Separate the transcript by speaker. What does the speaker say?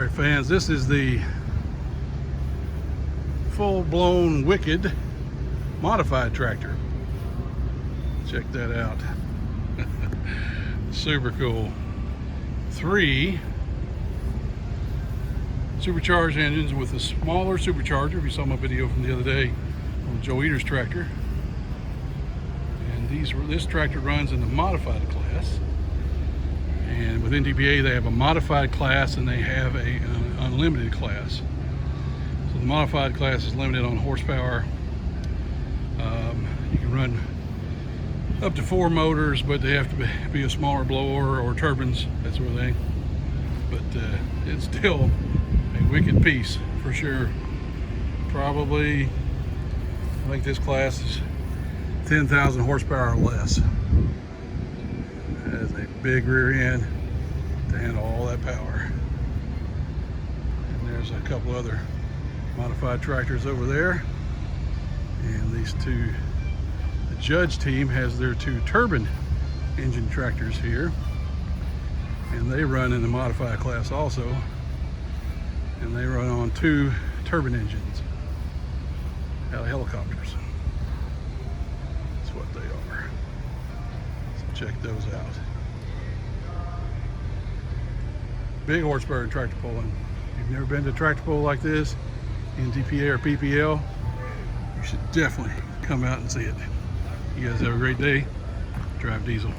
Speaker 1: Alright fans, this is the full-blown Wicked modified tractor. Check that out. Super cool. 3 supercharged engines with a smaller supercharger. If you saw my video from the other day on Joe Eater's tractor. And this tractor runs in the modified class. And with NTPA they have a modified class and they have an unlimited class. So the modified class is limited on horsepower. You can run up to 4 motors, but they have to be a smaller blower or turbines, that sort of thing. But it's still a wicked piece for sure. Probably, I think this class is 10,000 horsepower or less. It has a big rear end to handle all that power. And there's a couple other modified tractors over there. And these two, the Judge team has their 2 turbine engine tractors here. And they run in the modified class also. And they run on 2 turbine engines out of helicopters. That's what they are. So check those out. Big horsepower in tractor pulling. If you've never been to a tractor pull like this, NTPA or PPL, you should definitely come out and see it. You guys have a great day. Drive Diesel.